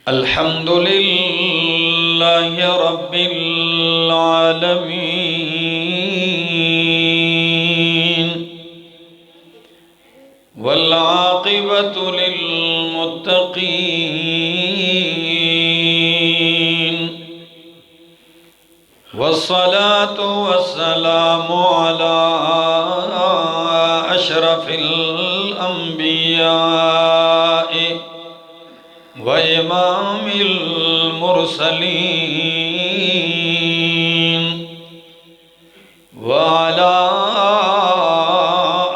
الحمد للہ رب العالمین والعاقبۃ للمتقین والصلاة والسلام علی اشرف الانبیاء وإمام المرسلين وعلى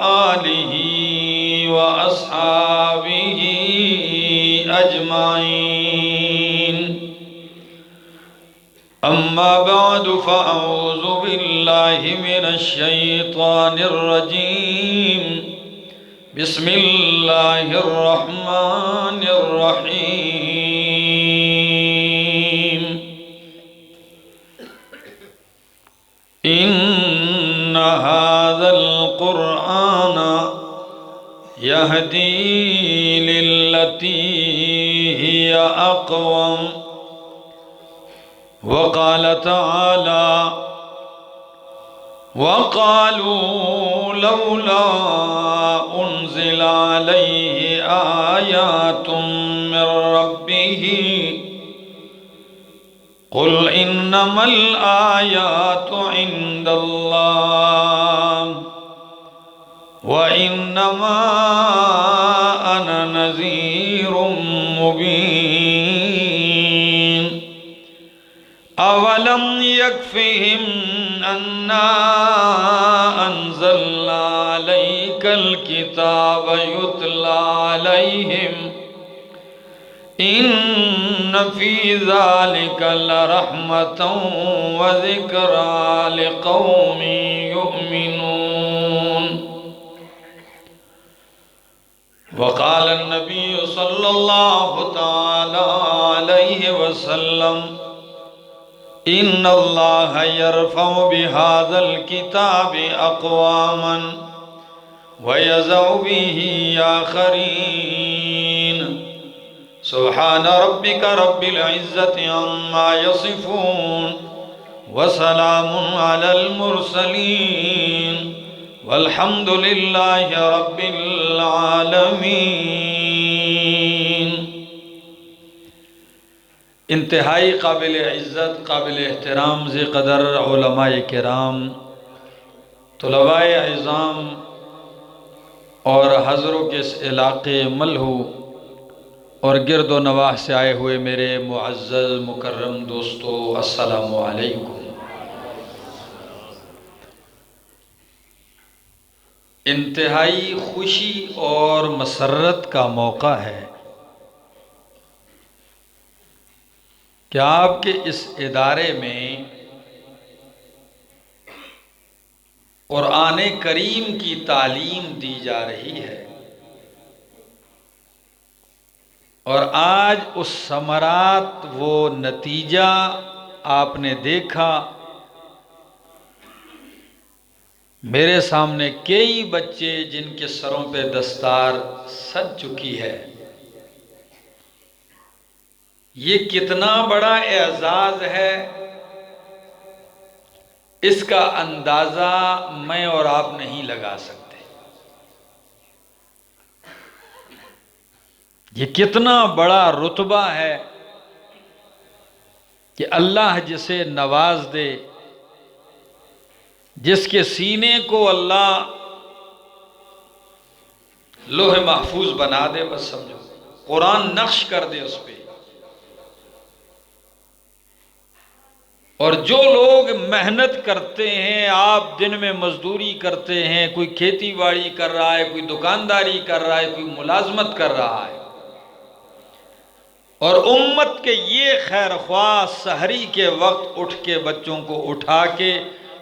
آله وأصحابه أجمعين أما بعد فأعوذ بالله من الشيطان الرجيم بسم اللہ الرحمن الرحیم ان هذا القرآن يهدي للتي هي اقوم وقال تعالى وقالوا لولا انزل عليه آيات من ربه قل انما الآيات عند الله وانما انا نذير مبين اولم يكفهم أنا أنزلنا عليك الكتاب يتلى عليهم إن في ذلك لرحمة وذكرى لقوم يؤمنون وقال النبي صلى الله تعالى عليه وسلم ان اللہ یرفع بهذا الكتاب اقواما ويضع به آخرین سبحان ربك رب العزة عما يصفون وسلام على المرسلين والحمد لله رب العالمين۔ انتہائی قابل عزت، قابل احترام ذی قدر علماء کرام، طلباء اعظام اور حضروں کے اس علاقے ملہو اور گرد و نواح سے آئے ہوئے میرے معزز مکرم دوستو، السلام علیکم۔ انتہائی خوشی اور مسرت کا موقع ہے کہ آپ کے اس ادارے میں قرآن کریم کی تعلیم دی جا رہی ہے، اور آج اس ثمرات، وہ نتیجہ آپ نے دیکھا۔ میرے سامنے کئی بچے جن کے سروں پہ دستار سج چکی ہے۔ یہ کتنا بڑا اعزاز ہے، اس کا اندازہ میں اور آپ نہیں لگا سکتے۔ یہ کتنا بڑا رتبہ ہے کہ اللہ جسے نواز دے، جس کے سینے کو اللہ لوح محفوظ بنا دے، بس سمجھو قرآن نقش کر دے اس پہ۔ اور جو لوگ محنت کرتے ہیں، آپ دن میں مزدوری کرتے ہیں، کوئی کھیتی باڑی کر رہا ہے، کوئی دکانداری کر رہا ہے، کوئی ملازمت کر رہا ہے، اور امت کے یہ خیر خواہ سحری کے وقت اٹھ کے بچوں کو اٹھا کے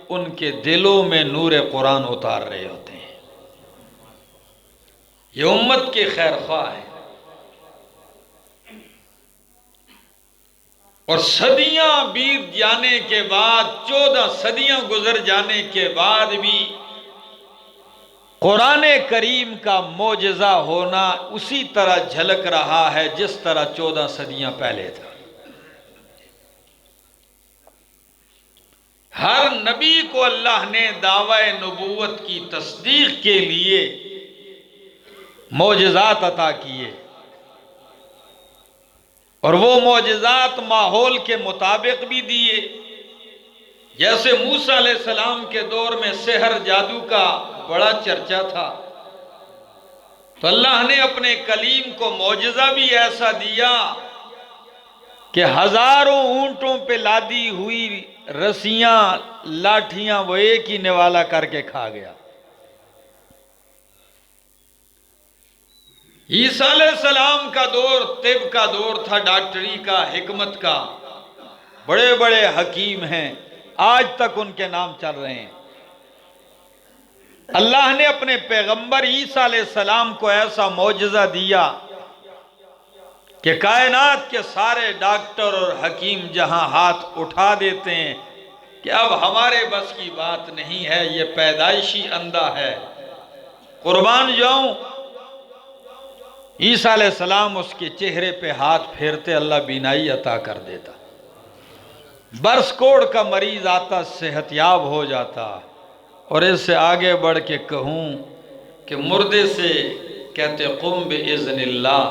ان کے دلوں میں نور قرآن اتار رہے ہوتے ہیں۔ یہ امت کے خیر خواہ ہیں، اور صدیاں بیت جانے کے بعد، 14 صدیاں گزر جانے کے بعد بھی قرآن کریم کا معجزہ ہونا اسی طرح جھلک رہا ہے جس طرح 14 صدیاں پہلے تھا۔ ہر نبی کو اللہ نے دعوی نبوت کی تصدیق کے لیے معجزات عطا کیے، اور وہ معجزات ماحول کے مطابق بھی دیے۔ جیسے موسیٰ علیہ السلام کے دور میں سحر جادو کا بڑا چرچا تھا، تو اللہ نے اپنے کلیم کو معجزہ بھی ایسا دیا کہ ہزاروں اونٹوں پہ لادی ہوئی رسیاں لاٹھیاں وہ ایک ہی نوالا کر کے کھا گیا۔ عیسیٰ علیہ السلام کا دور طب کا دور تھا، ڈاکٹری کا، حکمت کا، بڑے بڑے حکیم ہیں، آج تک ان کے نام چل رہے ہیں۔ اللہ نے اپنے پیغمبر عیسیٰ علیہ السلام کو ایسا معجزہ دیا کہ کائنات کے سارے ڈاکٹر اور حکیم جہاں ہاتھ اٹھا دیتے ہیں کہ اب ہمارے بس کی بات نہیں ہے، یہ پیدائشی اندھا ہے، قربان جاؤں۔ عیسیٰ علیہ السلام اس کے چہرے پہ ہاتھ پھیرتے، اللہ بینائی عطا کر دیتا، برس کوڑ کا مریض آتا صحت یاب ہو جاتا۔ اور اس سے آگے بڑھ کے کہوں کہ مردے سے کہتے قم بِإِذْنِ اللہ،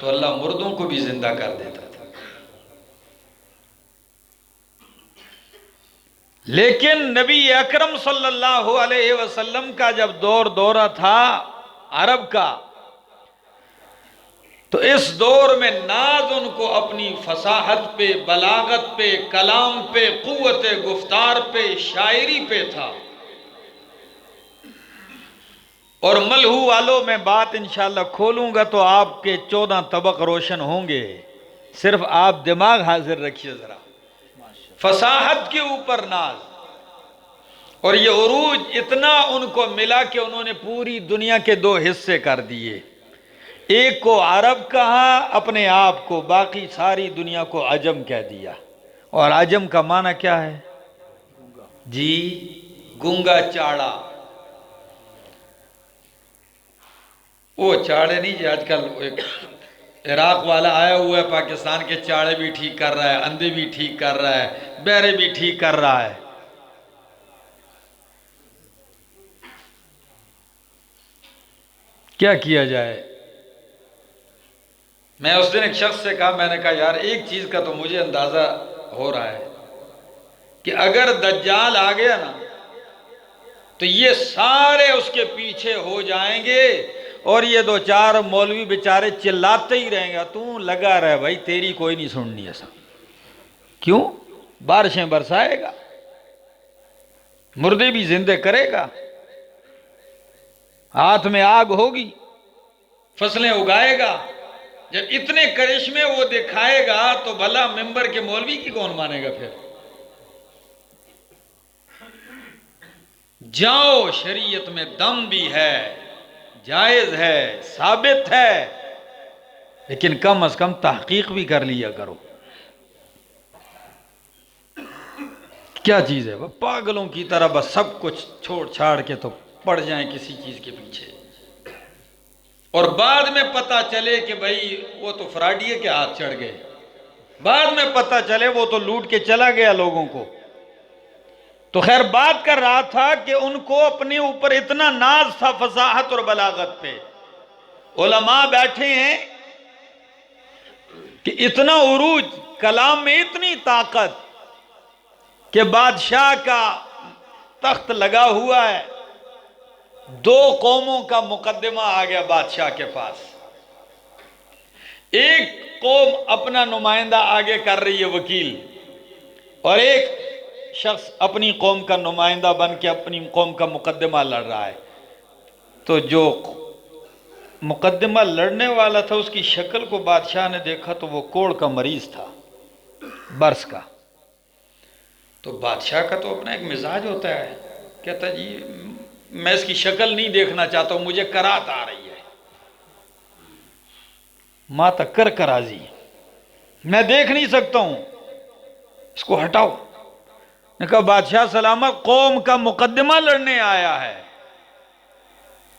تو اللہ مردوں کو بھی زندہ کر دیتا تھا۔ لیکن نبی اکرم صلی اللہ علیہ وسلم کا جب دورہ تھا عرب کا، تو اس دور میں ناز ان کو اپنی فصاحت پہ، بلاغت پہ، کلام پہ، قوت گفتار پہ، شاعری پہ تھا۔ اور ملہو والوں میں بات انشاءاللہ کھولوں گا تو آپ کے 14 طبق روشن ہوں گے، صرف آپ دماغ حاضر رکھیے ذرا۔ فصاحت کے اوپر ناز، اور یہ عروج اتنا ان کو ملا کہ انہوں نے پوری دنیا کے 2 حصے کر دیے، ایک کو عرب کہا اپنے آپ کو، باقی ساری دنیا کو عجم کہہ دیا۔ اور عجم کا معنی کیا ہے جی؟ گنگا چاڑا۔ وہ چاڑے نہیں جی، آج کل ایک عراق والا آیا ہوا ہے، پاکستان کے چاڑے بھی ٹھیک کر رہا ہے، اندھے بھی ٹھیک کر رہا ہے، بہرے بھی ٹھیک کر رہا ہے۔ کیا کیا جائے؟ میں اس دن ایک شخص سے کہا، میں نے کہا یار ایک چیز کا تو مجھے اندازہ ہو رہا ہے کہ اگر دجال آ گیا نا تو یہ سارے اس کے پیچھے ہو جائیں گے، اور یہ 2-4 مولوی بیچارے چلاتے ہی رہیں گا، تو لگا رہے بھائی تیری کوئی نہیں سننی ایسا۔ کیوں؟ بارشیں برسائے گا، مردے بھی زندے کرے گا، ہاتھ میں آگ ہوگی، فصلیں اگائے گا۔ جب اتنے کرشمے وہ دکھائے گا تو بھلا ممبر کے مولوی کی کون مانے گا پھر؟ جاؤ، شریعت میں دم بھی ہے، جائز ہے، ثابت ہے، لیکن کم از کم تحقیق بھی کر لیا کرو۔ کیا چیز ہے؟ پاگلوں کی طرح بس سب کچھ چھوڑ چھاڑ کے تو پڑ جائیں کسی چیز کے پیچھے، اور بعد میں پتہ چلے کہ بھئی وہ تو فراڈیے کے ہاتھ چڑھ گئے، بعد میں پتہ چلے وہ تو لوٹ کے چلا گیا لوگوں کو۔ تو خیر بات کر رہا تھا کہ ان کو اپنے اوپر اتنا ناز تھا فصاحت اور بلاغت پہ، علماء بیٹھے ہیں کہ اتنا عروج، کلام میں اتنی طاقت کہ بادشاہ کا تخت لگا ہوا ہے، 2 قوموں کا مقدمہ آ گیا بادشاہ کے پاس، ایک قوم اپنا نمائندہ آگے کر رہی ہے وکیل، اور ایک شخص اپنی قوم کا نمائندہ بن کے اپنی قوم کا مقدمہ لڑ رہا ہے۔ تو جو مقدمہ لڑنے والا تھا اس کی شکل کو بادشاہ نے دیکھا تو وہ کوڑ کا مریض تھا، برس کا۔ تو بادشاہ کا تو اپنا ایک مزاج ہوتا ہے، کہتا جی میں اس کی شکل نہیں دیکھنا چاہتا ہوں، مجھے کرات آ رہی ہے، ماں تک کر آزی، میں دیکھ نہیں سکتا ہوں، اس کو ہٹاؤ۔ نے کہا بادشاہ سلامت، قوم کا مقدمہ لڑنے آیا ہے،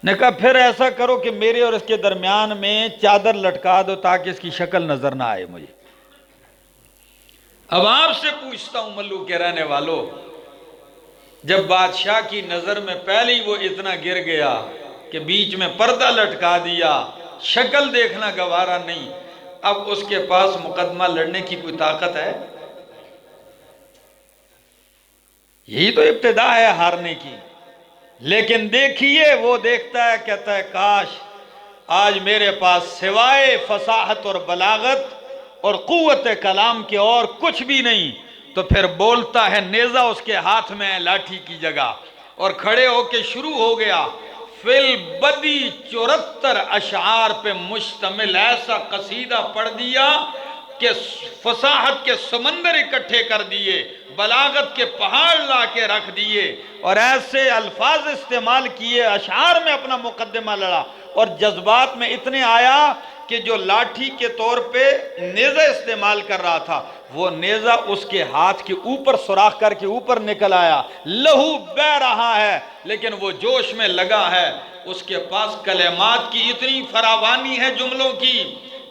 نے کہا پھر ایسا کرو کہ میرے اور اس کے درمیان میں چادر لٹکا دو تاکہ اس کی شکل نظر نہ آئے مجھے۔ اب آپ سے پوچھتا ہوں ملو کے رہنے والوں، جب بادشاہ کی نظر میں پہلے ہی وہ اتنا گر گیا کہ بیچ میں پردہ لٹکا دیا، شکل دیکھنا گوارا نہیں، اب اس کے پاس مقدمہ لڑنے کی کوئی طاقت ہے؟ یہی تو ابتدا ہے ہارنے کی۔ لیکن دیکھیے وہ دیکھتا ہے، کہتا ہے کاش آج میرے پاس سوائے فصاحت اور بلاغت اور قوت کلام کے اور کچھ بھی نہیں، تو پھر بولتا ہے، نیزہ اس کے ہاتھ میں ہے لاٹھی کی جگہ، اور کھڑے ہو کے شروع ہو گیا فی البدی 74 اشعار پہ مشتمل ایسا قصیدہ پڑھ دیا کہ فصاحت کے سمندر اکٹھے کر دیے، بلاغت کے پہاڑ لا کے رکھ دیے، اور ایسے الفاظ استعمال کیے، اشعار میں اپنا مقدمہ لڑا، اور جذبات میں اتنے آیا کہ جو لاٹھی کے طور پہ نیزہ استعمال کر رہا تھا، وہ نیزہ اس کے ہاتھ کے اوپر سوراخ کر کے اوپر نکل آیا، لہو بہ رہا ہے لیکن وہ جوش میں لگا ہے۔ اس کے پاس کلمات کی اتنی فراوانی ہے جملوں کی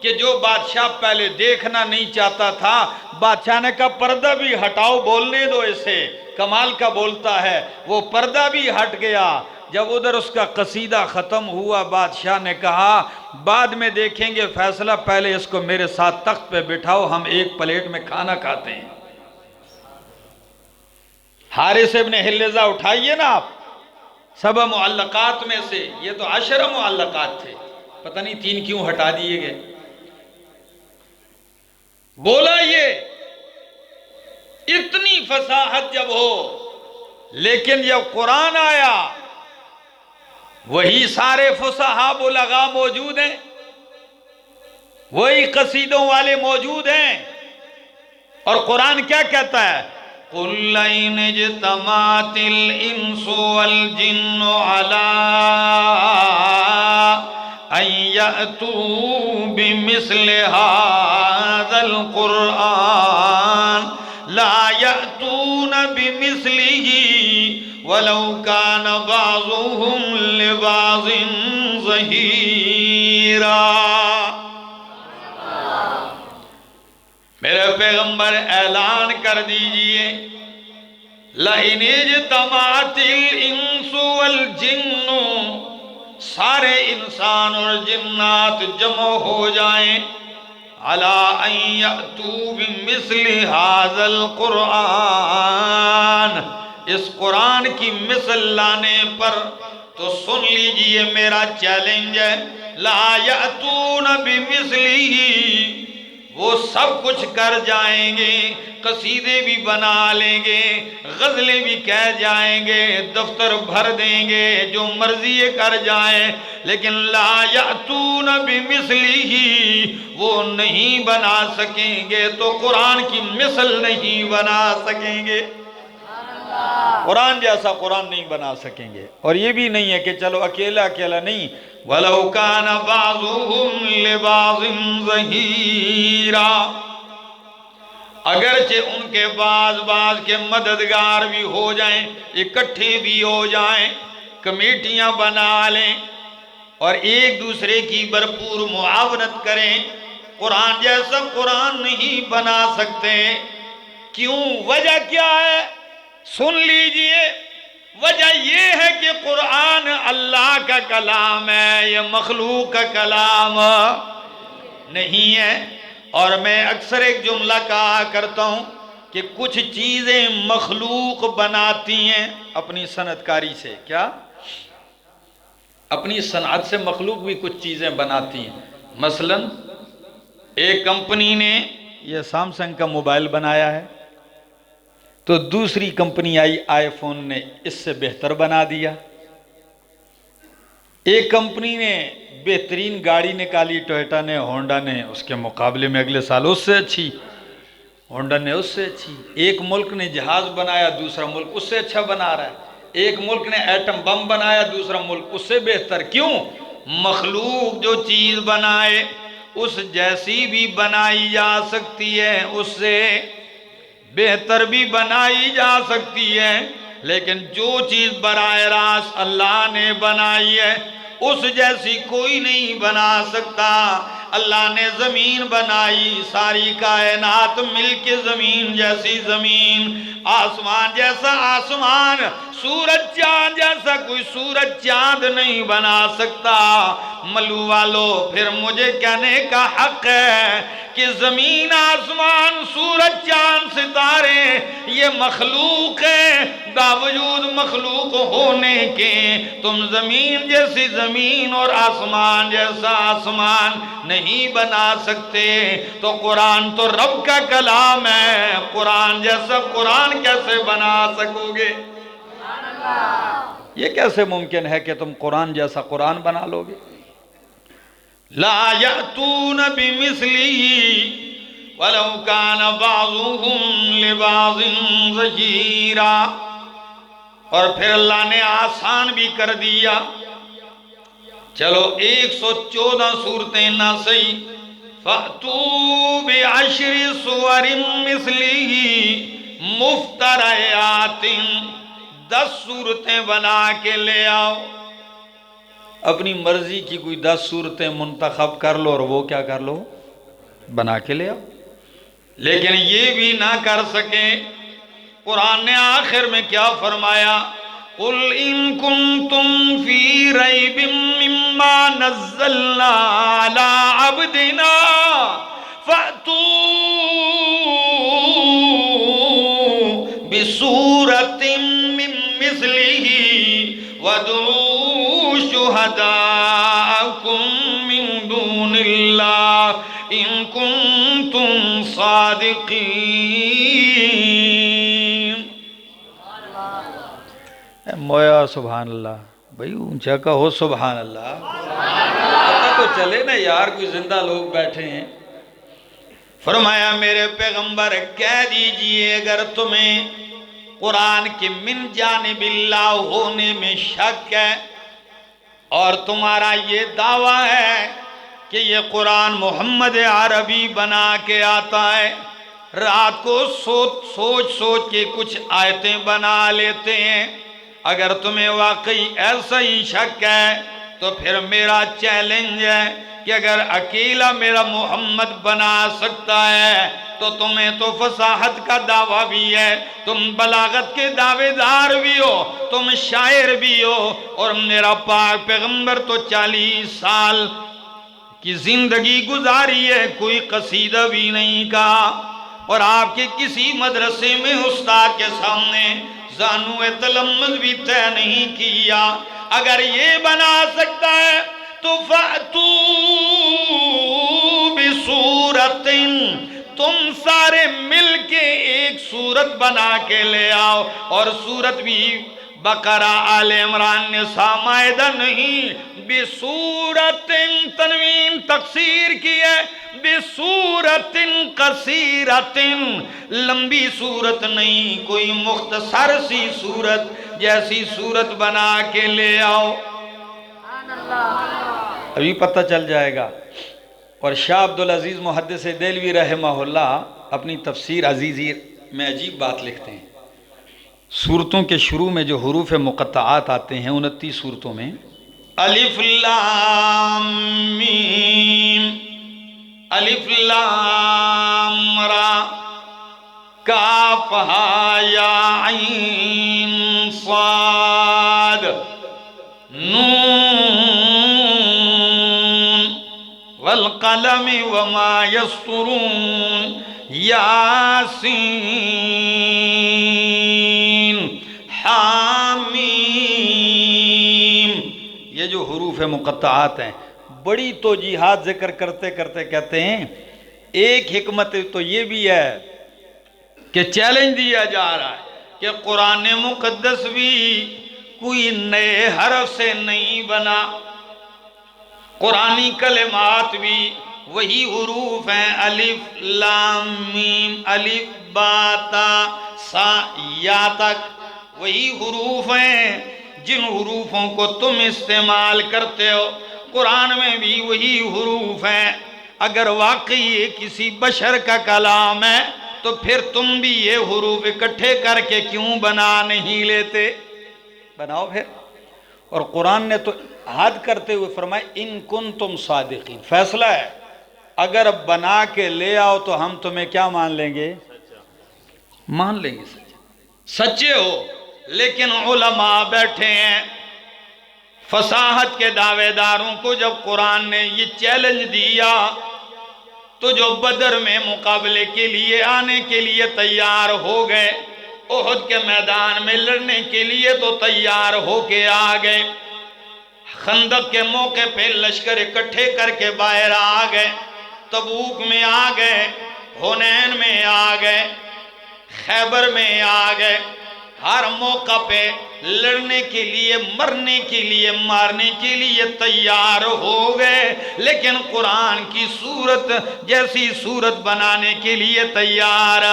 کہ جو بادشاہ پہلے دیکھنا نہیں چاہتا تھا، بادشاہ نے کہا پردہ بھی ہٹاؤ، بولنے دو اسے، کمال کا بولتا ہے، وہ پردہ بھی ہٹ گیا۔ جب ادھر اس کا قصیدہ ختم ہوا، بادشاہ نے کہا بعد میں دیکھیں گے فیصلہ، پہلے اس کو میرے ساتھ تخت پہ بٹھاؤ، ہم ایک پلیٹ میں کھانا کھاتے ہیں۔ حارث ابن حلزہ اٹھائیے نا آپ، 7 معلقات میں سے، یہ تو 10 معلقات تھے، پتہ نہیں 3 کیوں ہٹا دیے گئے۔ بولا یہ اتنی فصاحت جب ہو، لیکن جب قرآن آیا وہی سارے فصحاء بلغاء موجود ہیں، وہی قصیدوں والے موجود ہیں، اور قرآن کیا کہتا ہے؟ قُلْ لَئِنِ اجْتَمَعَتِ الْإِنسُ وَالْجِنُّ عَلَىٰ أَن يَأْتُوا بِمِثْلِ هَٰذَا الْقُرْآنِ لَا يَأْتُونَ بِمِثْلِهِ وَلَوْ كَانَ بَعْضُهُمْ لِبَعْضٍ ظَهِيرًا۔ میرے پیغمبر اعلان کر دیجئے، لَئِنِ اجْتَمَعَتِ الْإِنسُ وَالْجِنُّ، سارے انسان اور جنات جمع ہو جائیں، عَلَىٰ أَن يَأْتُوا بِمِثْلِ هَٰذَا الْقُرْآنِ، اس قرآن کی مثل لانے پر، تو سن لیجئے میرا چیلنج ہے، لَا يَأْتُونَ بِمِثْلِهِ، وہ سب کچھ کر جائیں گے، قصیدے بھی بنا لیں گے، غزلیں بھی کہہ جائیں گے، دفتر بھر دیں گے، جو مرضی کر جائیں، لیکن لا یأتون بمثلہ، وہ نہیں بنا سکیں گے، تو قرآن کی مثل نہیں بنا سکیں گے، قرآن جیسا قرآن نہیں بنا سکیں گے۔ اور یہ بھی نہیں ہے کہ چلو اکیلا اکیلا نہیں، وَلَوْ كَانَ بَعْضُهُمْ لِبَعْضٍ ظَهِيرًا، اگرچہ ان کے بعض کے مددگار بھی ہو جائیں، اکٹھے بھی ہو جائیں، کمیٹیاں بنا لیں اور ایک دوسرے کی بھرپور معاونت کریں، قرآن جیسا قرآن نہیں بنا سکتے۔ کیوں؟ وجہ کیا ہے؟ سن لیجئے، وجہ یہ ہے کہ قرآن اللہ کا کلام ہے، یہ مخلوق کا کلام نہیں ہے۔ اور میں اکثر ایک جملہ کہا کرتا ہوں کہ کچھ چیزیں مخلوق بناتی ہیں اپنی صنعت کاری سے، کیا؟ اپنی صنعت سے مخلوق بھی کچھ چیزیں بناتی ہیں۔ مثلا ایک کمپنی نے یہ سامسنگ کا موبائل بنایا ہے، تو دوسری کمپنی آئی فون نے اس سے بہتر بنا دیا۔ ایک کمپنی نے بہترین گاڑی نکالی، ٹویوٹا نے، ہونڈا نے، اس کے مقابلے میں اگلے سال اس سے اچھی، ہونڈا نے اس سے اچھی۔ ایک ملک نے جہاز بنایا، دوسرا ملک اس سے اچھا بنا رہا ہے۔ ایک ملک نے ایٹم بم بنایا، دوسرا ملک اس سے بہتر۔ کیوں؟ مخلوق جو چیز بنائے اس جیسی بھی بنائی جا سکتی ہے، اس سے بہتر بھی بنائی جا سکتی ہے، لیکن جو چیز براہ راست اللہ نے بنائی ہے اس جیسی کوئی نہیں بنا سکتا۔ اللہ نے زمین بنائی، ساری کائنات مل کے زمین جیسی زمین، آسمان جیسا آسمان، سورج چاند جیسا کوئی سورج چاند نہیں بنا سکتا۔ ملو والو، پھر مجھے کہنے کا حق ہے کہ زمین، آسمان، سورج، چاند، ستارے یہ مخلوق ہے، باوجود مخلوق ہونے کے تم زمین جیسی زمین اور آسمان جیسا آسمان نہیں بنا سکتے۔ تو قرآن تو رب کا کلام ہے، قرآن جیسا قرآن کیسے بنا سکو گے؟ یہ کیسے ممکن ہے کہ تم قرآن جیسا قرآن بنا لو گے؟ لا یأتون بمثلہ ولو کان بعضهم لبعض ظہیرا۔ اور پھر اللہ نے آسان بھی کر دیا، چلو 114 صورتیں نہ صحیح، فَأْتُوا بِعَشْرِ صُوَرٍ مِثْلِهِ مُفْتَرَيَاتٍ، 10 صورتیں بنا کے لے آؤ۔ اپنی مرضی کی کوئی 10 صورتیں منتخب کر لو اور وہ کیا کر لو؟ بنا کے لے آؤ۔ لیکن یہ بھی نہ کر سکے۔ قرآن نے آخر میں کیا فرمایا؟ قُلْ إِن كُنتُمْ فِي رَيْبٍ مِّمَّا نَزَّلْنَا عَلَىٰ عَبْدِنَا فَأْتُوا بِسُورَةٍ مِّن مِّثْلِهِ وَادْعُوا شُهَدَاءَكُم مِّن دُونِ اللَّهِ إِن كُنتُمْ صَادِقِينَ۔ مویا سبحان اللہ، بھئی اونچا کہو سبحان اللہ، پتہ تو چلے نا یار، کوئی زندہ لوگ بیٹھے ہیں۔ فرمایا میرے پیغمبر کہہ دیجئے اگر تمہیں قرآن کے من جانب اللہ ہونے میں شک ہے اور تمہارا یہ دعویٰ ہے کہ یہ قرآن محمد عربی بنا کے آتا ہے، رات کو سوچ کے کچھ آیتیں بنا لیتے ہیں، اگر تمہیں واقعی ایسا ہی شک ہے تو پھر میرا چیلنج ہے کہ اگر اکیلا میرا محمد بنا سکتا ہے تو تمہیں تو فصاحت کا دعویٰ بھی ہے، تم بلاغت کے دعوے دار بھی ہو، تم شاعر بھی ہو، اور میرا پاک پیغمبر تو 40 سال کی زندگی گزاری ہے، کوئی قصیدہ بھی نہیں کہا، اور آپ کے کسی مدرسے میں استاد کے سامنے زانو تلمذ بھی طے نہیں کیا۔ اگر یہ بنا سکتا ہے تو فَأْتُوا بِسُورَةٍ، تم سارے مل کے ایک صورت بنا کے لے آؤ، اور صورت بھی بقرہ، آل عمران، نساء، مائدہ نہیں، بِسُورَةٍ، تنوین تقصیر کی ہے، بِسُورَةٍ قَصِيرَةٍ، لمبی صورت نہیں، کوئی مختصر سی صورت جیسی صورت بنا کے لے آؤ۔ ابھی پتہ چل جائے گا۔ اور شاہ عبدالعزیز محدث دہلوی رحمہ اللہ اپنی تفسیر عزیزی میں عجیب بات لکھتے ہیں، سورتوں کے شروع میں جو حروف مقطعات آتے ہیں 29 سورتوں میں، الف لام میم، الف لام را، کاف ہا یا عین صاد، نون والقلم وما یسطرون، یاسین، حامیم، یہ جو حروف مقطعات ہیں بڑی توجیحات ذکر کرتے کرتے کہتے ہیں ایک حکمت تو یہ بھی ہے کہ چیلنج دیا جا رہا ہے کہ قرآن مقدس بھی کوئی نئے حرف سے نہیں بنا، قرآنی کلمات بھی وہی حروف ہیں، الف لام میم، الف با تا سا یا تک، وہی حروف ہیں جن حروفوں کو تم استعمال کرتے ہو، قرآن میں بھی وہی حروف ہیں۔ اگر واقعی یہ کسی بشر کا کلام ہے تو پھر تم بھی یہ حروف اکٹھے کر کے کیوں بنا نہیں لیتے؟ بناؤ پھر۔ اور قرآن نے تو حد کرتے ہوئے فرمائے ان کنتم صادقین، فیصلہ ہے اگر بنا کے لے آؤ تو ہم تمہیں کیا مان لیں گے؟ مان لیں گے سچے ہو۔ لیکن علماء بیٹھے ہیں فصاحت کے دعوے داروں کو، جب قرآن نے یہ چیلنج دیا تو جو بدر میں مقابلے کے لیے آنے کے لیے تیار ہو گئے، احد کے میدان میں لڑنے کے لیے تو تیار ہو کے آ گئے، خندق کے موقع پہ لشکر اکٹھے کر کے باہر آ گئے، تبوک میں آ گئے، حنین میں آ گئے، خیبر میں آ گئے، ہر موقع پہ لڑنے کے لیے، مرنے کے لیے، مارنے کے لیے تیار ہو گئے، لیکن قرآن کی صورت جیسی صورت بنانے کے لیے تیار۔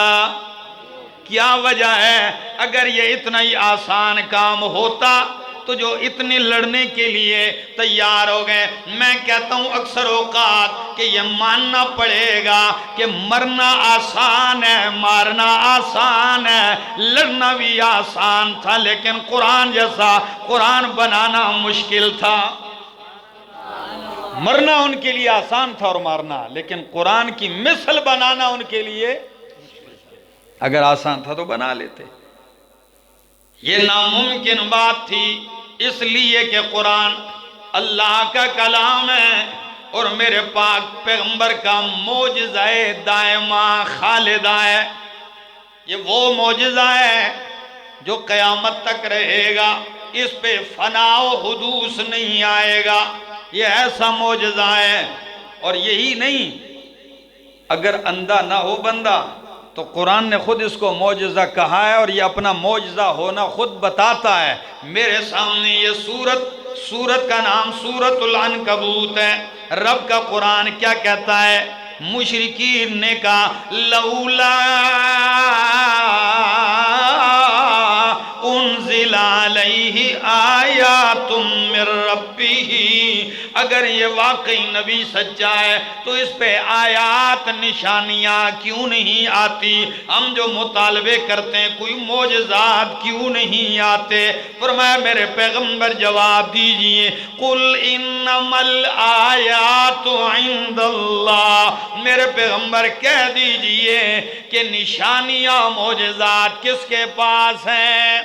کیا وجہ ہے؟ اگر یہ اتنا ہی آسان کام ہوتا تو جو اتنے لڑنے کے لیے تیار ہو گئے، میں کہتا ہوں اکثر اوقات کہ یہ ماننا پڑے گا کہ مرنا آسان ہے، مارنا آسان ہے، لڑنا بھی آسان تھا، لیکن قرآن جیسا قرآن بنانا مشکل تھا۔ مرنا ان کے لیے آسان تھا اور مارنا، لیکن قرآن کی مثل بنانا ان کے لیے، اگر آسان تھا تو بنا لیتے۔ یہ ناممکن بات تھی، اس لیے کہ قرآن اللہ کا کلام ہے اور میرے پاک پیغمبر کا معجزہ دائمہ خالدہ ہے۔ یہ وہ معجزہ ہے جو قیامت تک رہے گا، اس پہ فنا و حدوث نہیں آئے گا، یہ ایسا معجزہ ہے۔ اور یہی نہیں، اگر اندھا نہ ہو بندہ تو قرآن نے خود اس کو معجزہ کہا ہے، اور یہ اپنا معجزہ ہونا خود بتاتا ہے۔ میرے سامنے یہ سورت کا نام سورۃ العنکبوت ہے۔ رب کا قرآن کیا کہتا ہے؟ مشرکین نے کہا لولا انزل علیہ آیات من ربہ، اگر یہ واقعی نبی سچا ہے تو اس پہ آیات نشانیاں کیوں نہیں آتی؟ ہم جو مطالبے کرتے ہیں کوئی معجزات کیوں نہیں آتے؟ فرمایا میرے پیغمبر جواب دیجئے، قل انما الآیات عند اللہ، میرے پیغمبر کہہ دیجئے کہ نشانیاں معجزات کس کے پاس ہیں؟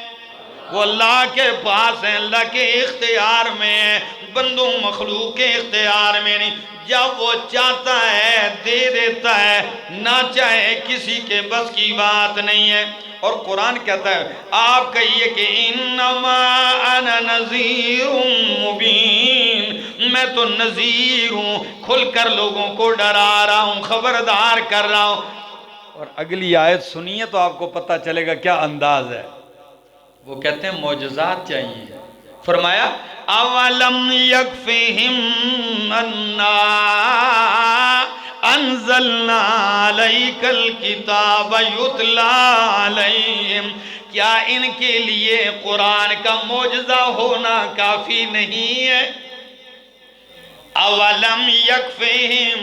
وہ اللہ کے پاس ہیں، اللہ کے اختیار میں ہیں، بندوں مخلوق کے اختیار میں نہیں۔ جب وہ چاہتا ہے دے دیتا ہے، نہ چاہے کسی کے بس کی بات نہیں ہے۔ اور قرآن کہتا ہے آپ کہیے کہ انما انا نذیر مبین، میں تو نذیر ہوں، کھل کر لوگوں کو ڈرا رہا ہوں، خبردار کر رہا ہوں۔ اور اگلی آیت سنیے تو آپ کو پتہ چلے گا کیا انداز ہے۔ وہ کہتے ہیں معجزات چاہیے۔ فرمایا اولم یکفہم انا انزلنا علیک الکتاب یتلی علیہم، کیا ان کے لیے قرآن کا معجزہ ہونا کافی نہیں ہے؟ اولم یکفہم،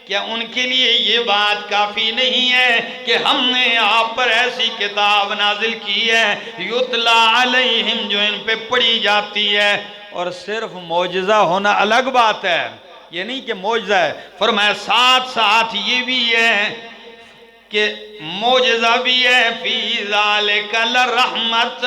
کیا ان کے لیے یہ بات کافی نہیں ہے کہ ہم نے آپ پر ایسی کتاب نازل کی ہے یتلی علیہم، جو ان پہ پڑھی جاتی ہے؟ اور صرف معجزہ ہونا الگ بات ہے، یہ نہیں کہ معجزہ ہے۔ فرمایا ساتھ ساتھ یہ بھی ہے کہ معجزہ بھی ہے، فی ذالک لرحمت،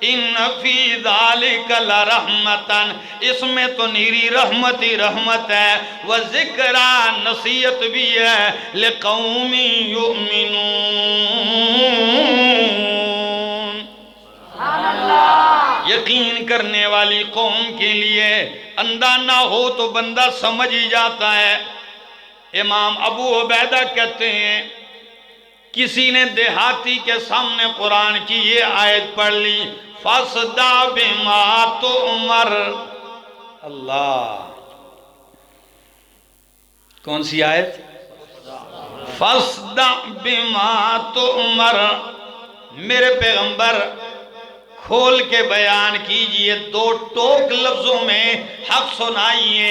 ان فی ذالک لرحمتن، اس میں تو نیری رحمت ہی رحمت ہے، وذکرى، نصیحت بھی ہے، لقوم یؤمنون، یقین کرنے والی قوم کے لیے۔ اندھا نہ ہو تو بندہ سمجھ ہی جاتا ہے۔ امام ابو عبیدہ کہتے ہیں کسی نے دیہاتی کے سامنے قرآن کی یہ آیت پڑھ لی، فَاصْدَعْ بِمَا تُؤْمَرْ، اللہ، کون سی آیت؟ فَاصْدَعْ بِمَا تُؤْمَرْ، میرے پیغمبر کھول کے بیان کیجئے، دو ٹوک لفظوں میں حق سنائیے۔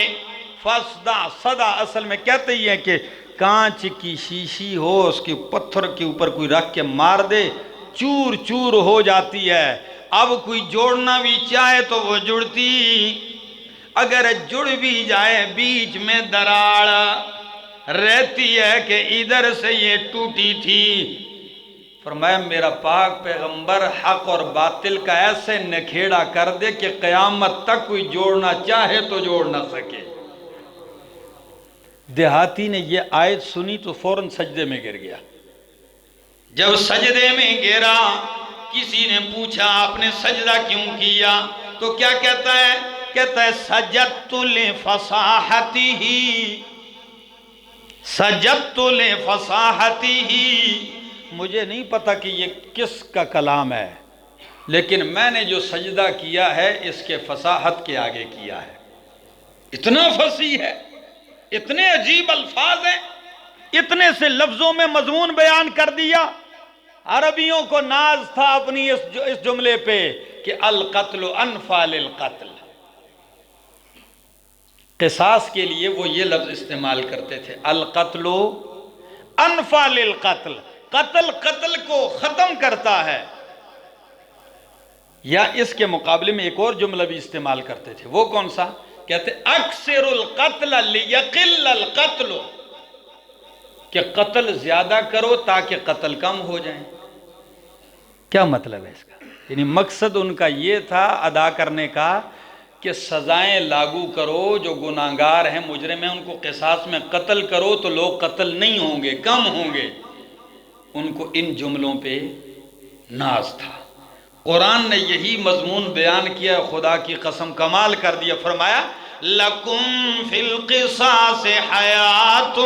فَاصْدَعْ، صدا اصل میں کہتے ہی ہیں کہ کانچ کی شیشی ہو، اس کے پتھر کے اوپر کوئی رکھ کے مار دے، چور چور ہو جاتی ہے۔ اب کوئی جوڑنا بھی چاہے تو وہ جڑتی اگر جڑ بھی جائے بیچ میں دراڑ رہتی ہے کہ ادھر سے یہ ٹوٹی تھی. فرمایا میرا پاک پیغمبر حق اور باطل کا ایسے نکھیڑا کر دے کہ قیامت تک کوئی جوڑنا چاہے تو جوڑ نہ سکے. دیہاتی نے یہ آیت سنی تو فوراً سجدے میں گر گیا. جب سجدے میں گرا کسی نے پوچھا آپ نے سجدہ کیوں کیا تو کیا کہتا ہے؟ کہتا ہے سجدت لفصاحتہ، سجدت لفصاحتہ. مجھے نہیں پتا کہ یہ کس کا کلام ہے، لیکن میں نے جو سجدہ کیا ہے اس کے فصاحت کے آگے کیا ہے. اتنا فصیح ہے، اتنے عجیب الفاظ ہیں، اتنے سے لفظوں میں مضمون بیان کر دیا. عربیوں کو ناز تھا اپنی اس جملے پہ کہ القتل انفع للقتل. قصاص کے لیے وہ یہ لفظ استعمال کرتے تھے، القتل انفع للقتل. قتل قتل کو ختم کرتا ہے. یا اس کے مقابلے میں ایک اور جملہ بھی استعمال کرتے تھے، وہ کون سا؟ کہتے اکثر القتل لیقل القتل، کہ قتل زیادہ کرو تاکہ قتل کم ہو جائیں. کیا مطلب ہے اس کا؟ یعنی مقصد ان کا یہ تھا ادا کرنے کا کہ سزائیں لاگو کرو، جو گناہگار ہیں مجرم ہیں ان کو قصاص میں قتل کرو تو لوگ قتل نہیں ہوں گے، کم ہوں گے. ان کو ان جملوں پہ ناز تھا. قرآن نے یہی مضمون بیان کیا. خدا کی قسم کمال کر دیا. فرمایا لَكُمْ فِي الْقِصَاصِ حَيَاتٌ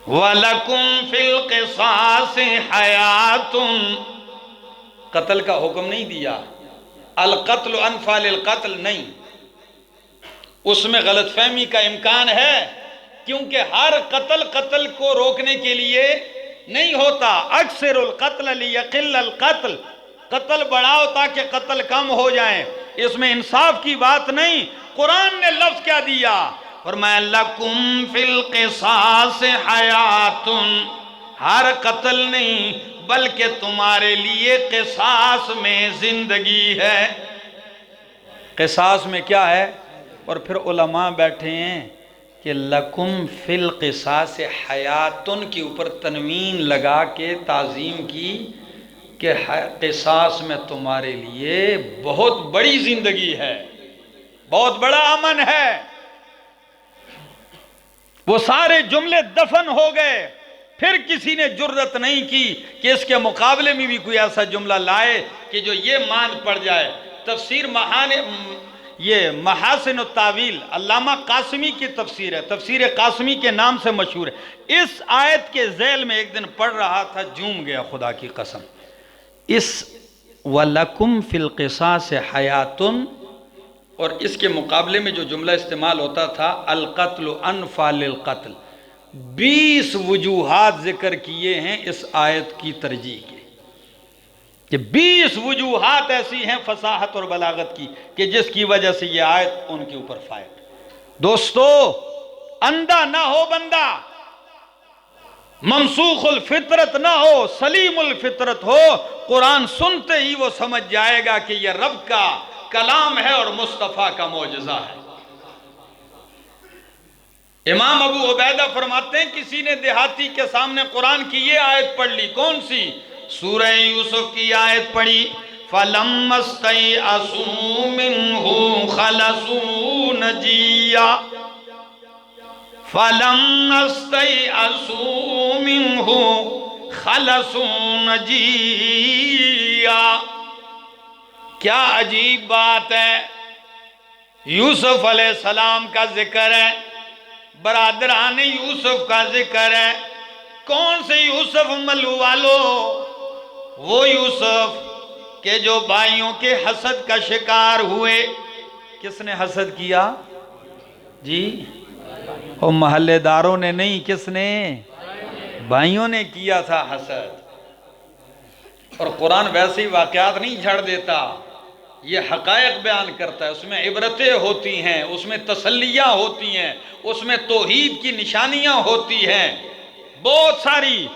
وَلَكُمْ فِي الْقِصَاصِ حَيَاتٌ. قتل کا حکم نہیں دیا، القتل انفع للقتل نہیں. اس میں غلط فہمی کا امکان ہے، کیونکہ ہر قتل کو روکنے کے لیے نہیں ہوتا. اکثر القتل لیقل القتل، قتل بڑھاؤ تاکہ قتل کم ہو جائیں. اس میں انصاف کی بات نہیں. قرآن نے لفظ کیا دیا؟ فرمایا لَكُمْ فِي الْقِصَاصِ حَيَاتٌ. ہر قتل نہیں بلکہ تمہارے لیے قصاص میں زندگی ہے. قصاص میں کیا ہے؟ اور پھر علماء بیٹھے ہیں کہ لَكُمْ فِي الْقِصَاصِ حَيَاتٌ کے اوپر تنوین لگا کے تعظیم کی کہ قصاص میں تمہارے لیے بہت بڑی زندگی ہے، بہت بڑا امن ہے. وہ سارے جملے دفن ہو گئے. پھر کسی نے جرت نہیں کی کہ اس کے مقابلے میں بھی کوئی ایسا جملہ لائے کہ جو یہ مان پڑ جائے. تفسیر یہ محاسن التاویل علامہ قاسمی کی تفسیر ہے، تفسیر قاسمی کے نام سے مشہور ہے. اس آیت کے ذیل میں ایک دن پڑھ رہا تھا، جھوم گیا خدا کی قسم. اس وَلَكُمْ فِي الْقِصَاصِ حَيَاتٌ اور اس کے مقابلے میں جو جملہ استعمال ہوتا تھا القتل انفع للقتل. 20 وجوہات ذکر کیے ہیں اس آیت کی ترجیح کے، کہ 20 وجوہات ایسی ہیں فصاحت اور بلاغت کی کہ جس کی وجہ سے یہ آیت ان کے اوپر فائد. دوستو اندھا نہ ہو بندہ، ممسوخ الفطرت نہ ہو، سلیم الفطرت ہو. قرآن سنتے ہی وہ سمجھ جائے گا کہ یہ رب کا کلام ہے اور مصطفیٰ کا معجزہ ہے. امام ابو عبیدہ فرماتے ہیں کسی نے دیہاتی کے سامنے قرآن کی یہ آیت پڑھ لی. کون سی؟ سورہ یوسف کی آیت پڑھی. فَلَمَّا اسْتَيْأَسُوا مِنْهُ خَلَصُوا نَجِيًّا. فَلَمَّا اسْتَيْأَسُوا مِنْهُ خَلَصُوا نَجِيًّا. کیا عجیب بات ہے. یوسف علیہ السلام کا ذکر ہے، برادران یوسف کا ذکر ہے. کون سے یوسف ملو والو؟ وہ یوسف کہ جو بھائیوں کے حسد کا شکار ہوئے. کس نے حسد کیا جی؟ اور محلے داروں نے نہیں، کس نے؟ بھائیوں نے کیا تھا حسد. اور قرآن ویسے ہی واقعات نہیں جھڑ دیتا، یہ حقائق بیان کرتا ہے. اس میں عبرتیں ہوتی ہیں، اس میں تسلیاں ہوتی ہیں، اس میں توحید کی نشانیاں ہوتی ہیں بہت ساری.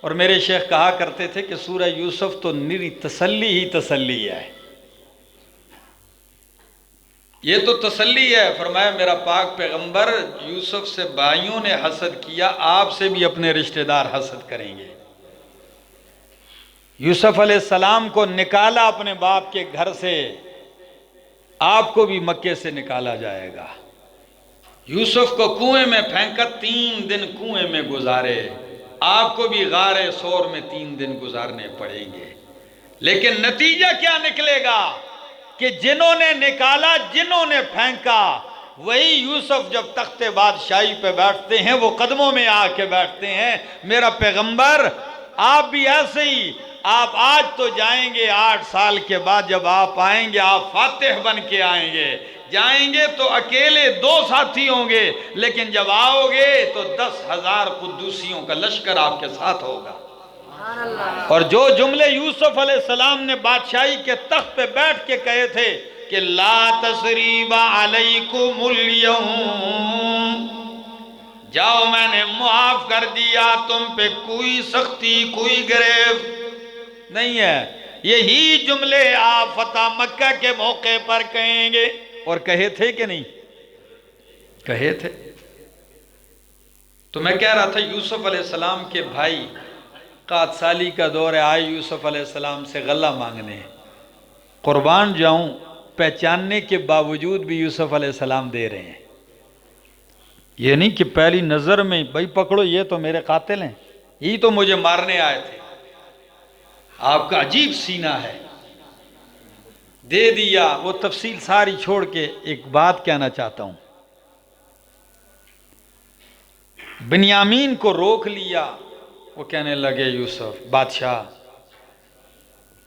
اور میرے شیخ کہا کرتے تھے کہ سورہ یوسف تو نری تسلی ہی تسلی ہے. یہ تو تسلی ہے، فرمایا میرا پاک پیغمبر یوسف سے بھائیوں نے حسد کیا، آپ سے بھی اپنے رشتہ دار حسد کریں گے۔ یوسف علیہ السلام کو نکالا اپنے باپ کے گھر سے، آپ کو بھی مکے سے نکالا جائے گا۔ یوسف کو کنویں میں پھینکا، 3 دن کنویں میں گزارے، آپ کو بھی غار ثور میں 3 دن گزارنے پڑیں گے۔ لیکن نتیجہ کیا نکلے گا کہ جنہوں نے نکالا، جنہوں نے پھینکا، وہی یوسف جب تخت بادشاہی پہ بیٹھتے ہیں وہ قدموں میں آ کے بیٹھتے ہیں۔ میرا پیغمبر آپ بھی ایسے ہی، آپ آج تو جائیں گے، 8 سال کے بعد جب آپ آئیں گے آپ فاتح بن کے آئیں گے، جائیں گے تو اکیلے 2 ساتھی ہوں گے، لیکن جب آؤ گے تو 10,000 قدوسیوں کا لشکر آپ کے ساتھ ہوگا۔ اور جو جملے یوسف علیہ السلام نے بادشاہی کے تخت پہ بیٹھ کے کہے تھے کہ لا تثریب علیکم اليوم، جاؤ میں نے معاف کر دیا، تم پہ کوئی سختی کوئی گریف نہیں ہے، یہی جملے آپ فتح مکہ کے موقع پر کہیں گے۔ اور کہے تھے کہ نہیں کہے تھے۔ تو میں کہہ رہا تھا یوسف علیہ السلام کے بھائی، قحط سالی کا دور ہے، آئے یوسف علیہ السلام سے غلہ مانگنے، قربان جاؤں پہچاننے کے باوجود بھی یوسف علیہ السلام دے رہے ہیں۔ یہ نہیں کہ پہلی نظر میں بھائی پکڑو یہ تو میرے قاتل ہیں، یہ تو مجھے مارنے آئے تھے۔ آپ کا عجیب سینہ ہے، دے دیا۔ وہ تفصیل ساری چھوڑ کے ایک بات کہنا چاہتا ہوں۔ بنیامین کو روک لیا، وہ کہنے لگے یوسف بادشاہ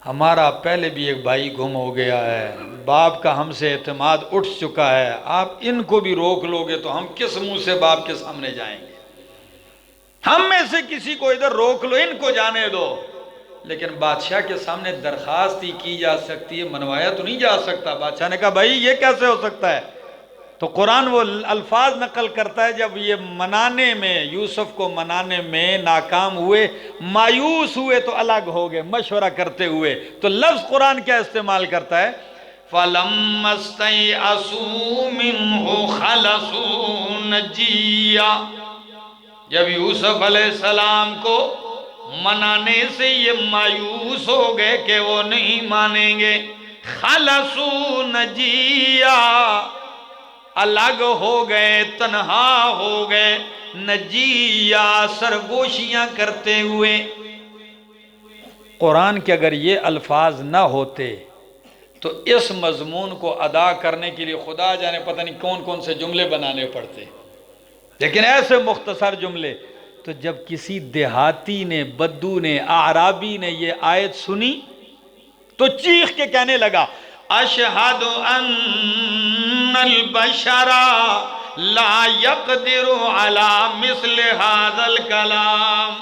ہمارا پہلے بھی ایک بھائی گم ہو گیا ہے، باپ کا ہم سے اعتماد اٹھ چکا ہے، آپ ان کو بھی روک لو گے تو ہم کس منہ سے باپ کے سامنے جائیں گے؟ ہم میں سے کسی کو ادھر روک لو، ان کو جانے دو۔ لیکن بادشاہ کے سامنے درخواست ہی کی جا سکتی ہے، منوایا تو نہیں جا سکتا۔ بادشاہ نے کہا بھائی یہ کیسے ہو سکتا ہے؟ تو قرآن وہ الفاظ نقل کرتا ہے جب یہ منانے میں، یوسف کو منانے میں ناکام ہوئے، مایوس ہوئے تو الگ ہو گئے مشورہ کرتے ہوئے، تو لفظ قرآن کیا استعمال کرتا ہے؟ فَلَمَّا اسْتَيْأَسُوا مِنْهُ خَلَصُوا نَجِيًّا، جب یوسف علیہ السلام کو منانے سے یہ مایوس ہو گئے کہ وہ نہیں مانیں گے، خَلَصُوا نَجِيًّا، الگ ہو گئے، تنہا ہو گئے، نجیہ سرگوشیاں کرتے ہوئے۔ قرآن کے اگر یہ الفاظ نہ ہوتے تو اس مضمون کو ادا کرنے کے لیے خدا جانے پتہ نہیں کون کون سے جملے بنانے پڑتے، لیکن ایسے مختصر جملے۔ تو جب کسی دیہاتی نے، بدو نے، اعرابی نے یہ آیت سنی تو چیخ کے کہنے لگا اشہد ان البشر لا يقدر على مثل هذا الكلام،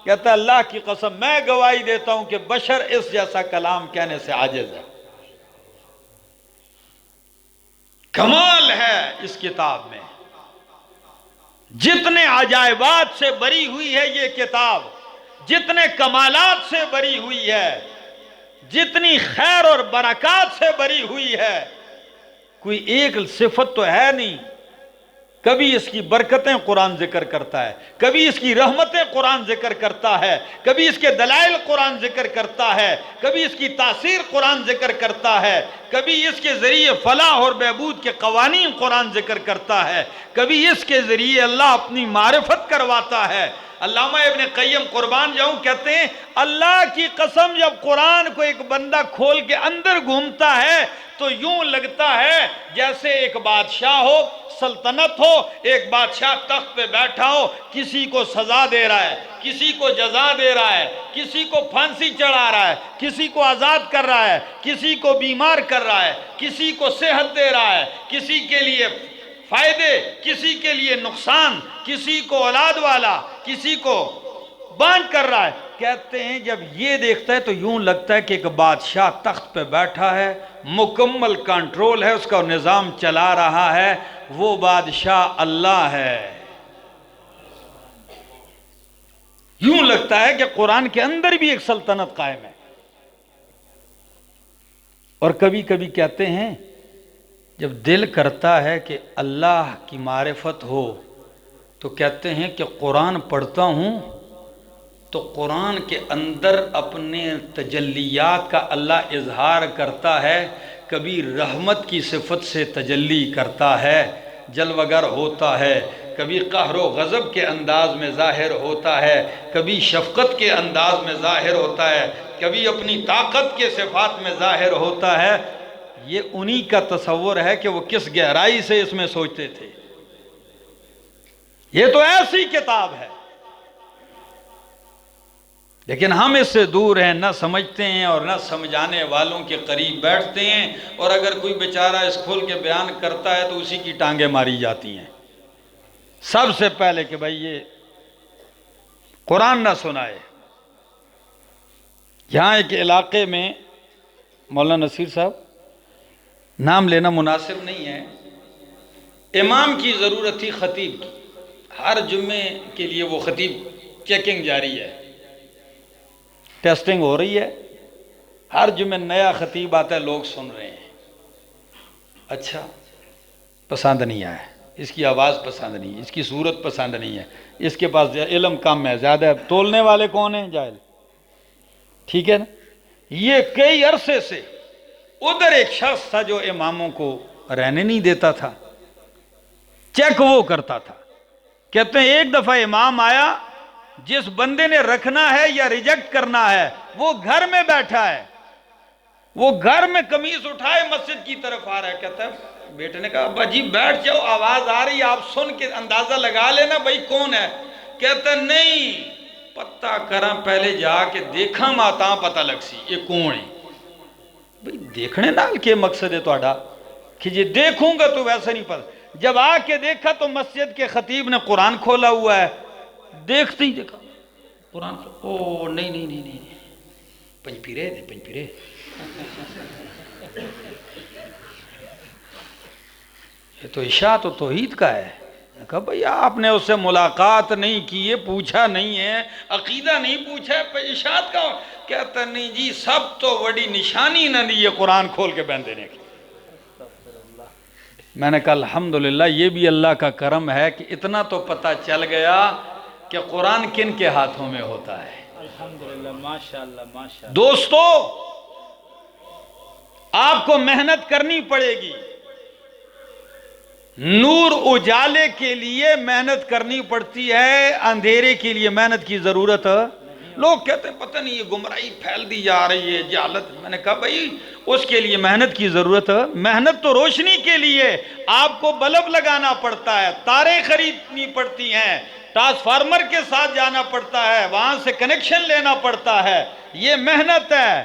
کہتا اللہ کی قسم میں گواہی دیتا ہوں کہ بشر اس جیسا کلام کہنے سے عاجز ہے۔ کمال ہے اس کتاب میں، جتنے عجائبات سے بری ہوئی ہے یہ کتاب، جتنے کمالات سے بری ہوئی ہے، جتنی خیر اور برکات سے بری ہوئی ہے، کوئی ایک صفت تو ہے نہیں۔ کبھی اس کی برکتیں قرآن ذکر کرتا ہے، کبھی اس کی رحمتیں قرآن ذکر کرتا ہے، کبھی اس کے دلائل قرآن ذکر کرتا ہے، کبھی اس کی تاثیر قرآن ذکر کرتا ہے، کبھی اس کے ذریعے فلاح اور بہبود کے قوانین قرآن ذکر کرتا ہے، کبھی اس کے ذریعے اللہ اپنی معرفت کرواتا ہے۔ علامہ ابن قیم قربان جاؤں کہتے ہیں اللہ کی قسم جب قرآن کو ایک بندہ کھول کے اندر گھومتا ہے تو یوں لگتا ہے جیسے ایک بادشاہ ہو، سلطنت ہو، ایک بادشاہ تخت پہ بیٹھا ہو، کسی کو سزا دے رہا ہے، کسی کو جزا دے رہا ہے، کسی کو پھانسی چڑھا رہا ہے، کسی کو آزاد کر رہا ہے، کسی کو بیمار کر رہا ہے، کسی کو صحت دے رہا ہے، کسی کے لیے فائدے، کسی کے لیے نقصان، کسی کو اولاد والا، کسی کو بانٹ کر رہا ہے۔ کہتے ہیں جب یہ دیکھتا ہے تو یوں لگتا ہے کہ ایک بادشاہ تخت پہ بیٹھا ہے، مکمل کنٹرول ہے، اس کا نظام چلا رہا ہے، وہ بادشاہ اللہ ہے۔ یوں لگتا ہے کہ قرآن کے اندر بھی ایک سلطنت قائم ہے۔ اور کبھی کبھی کہتے ہیں جب دل کرتا ہے کہ اللہ کی معرفت ہو تو کہتے ہیں کہ قرآن پڑھتا ہوں تو قرآن کے اندر اپنے تجلیات کا اللہ اظہار کرتا ہے، کبھی رحمت کی صفت سے تجلی کرتا ہے، جلوگر ہوتا ہے، کبھی قہر و غضب کے انداز میں ظاہر ہوتا ہے، کبھی شفقت کے انداز میں ظاہر ہوتا ہے، کبھی اپنی طاقت کے صفات میں ظاہر ہوتا ہے۔ یہ انہی کا تصور ہے کہ وہ کس گہرائی سے اس میں سوچتے تھے۔ یہ تو ایسی کتاب ہے، لیکن ہم اس سے دور ہیں، نہ سمجھتے ہیں اور نہ سمجھانے والوں کے قریب بیٹھتے ہیں، اور اگر کوئی بیچارہ اس کھول کے بیان کرتا ہے تو اسی کی ٹانگیں ماری جاتی ہیں۔ سب سے پہلے کہ بھائی یہ قرآن نہ سنائے۔ یہاں ایک علاقے میں مولانا نصیر صاحب، نام لینا مناسب نہیں ہے، امام کی ضرورت تھی خطیب کی، ہر جمعے کے لیے وہ خطیب چیکنگ جاری ہے، ٹیسٹنگ ہو رہی ہے، ہر جمعے نیا خطیب آتا ہے، لوگ سن رہے ہیں۔ اچھا، پسند نہیں آیا، اس کی آواز پسند نہیں ہے، اس کی صورت پسند نہیں ہے، اس کے پاس علم کم ہے، زیادہ ہے، تولنے والے کون ہیں؟ جاہل۔ ٹھیک ہے نا؟ یہ کئی عرصے سے ادھر ایک شخص تھا جو اماموں کو رہنے نہیں دیتا تھا، چیک وہ کرتا تھا۔ کہتے ہیں ایک دفعہ امام آیا، جس بندے نے رکھنا ہے یا ریجیکٹ کرنا ہے وہ گھر میں بیٹھا ہے، وہ گھر میں قمیص اٹھائے مسجد کی طرف آ رہا ہے۔ کہتا ہے، بیٹے نے کہا ابا جی بیٹھ جاؤ، آواز آ رہی ہے، آپ سن کے اندازہ لگا لینا بھائی کون ہے۔ کہتا ہے نہیں، پتہ کراں پہلے جا کے دیکھاں ماتا پتہ لگ سی یہ کون ہے۔ بھائی دیکھنے نال کے مقصد ہے تہاڈا کہ جی دیکھوں گا تو ویسا نہیں پتہ۔ جب آ کے دیکھا تو مسجد کے خطیب نے قرآن کھولا ہوا ہے، دیکھتے ہی دیکھا قرآن، او نہیں نہیں نہیں نہیں، پنج پیرے دے پنج پیرے، یہ تو اشاعت و توحید کا ہے۔ کہا بھئی آپ نے اس سے ملاقات نہیں کی ہے، پوچھا نہیں ہے، عقیدہ نہیں پوچھا ہے، اشاعت کا؟ کہتا نہیں جی سب تو بڑی نشانی نہ دی یہ قرآن کھول کے بہن دینے کی۔ میں نے کہا الحمدللہ یہ بھی اللہ کا کرم ہے کہ اتنا تو پتہ چل گیا کہ قرآن کن کے ہاتھوں میں ہوتا ہے۔ الحمدللہ، ماشاءاللہ ماشاءاللہ۔ دوستو آپ کو محنت کرنی پڑے گی، نور اجالے کے لیے محنت کرنی پڑتی ہے، اندھیرے کے لیے محنت کی ضرورت۔ لوگ کہتے ہیں پتہ نہیں یہ گمراہی پھیل دی جا رہی ہے، جہالت۔ میں نے کہا بھائی اس کے لیے محنت کی ضرورت ہے۔ محنت تو روشنی کے لیے، آپ کو بلب لگانا پڑتا ہے، تاریں خریدنی پڑتی ہیں، ٹرانسفارمر کے ساتھ جانا پڑتا ہے، وہاں سے کنیکشن لینا پڑتا ہے، یہ محنت ہے۔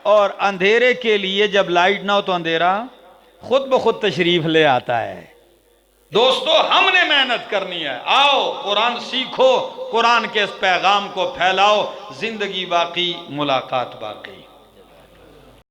اور اندھیرے کے لیے جب لائٹ نہ ہو تو اندھیرا خود بخود تشریف لے آتا ہے۔ دوستو ہم نے محنت کرنی ہے، آؤ قرآن سیکھو، قرآن کے اس پیغام کو پھیلاؤ، زندگی باقی ملاقات باقی۔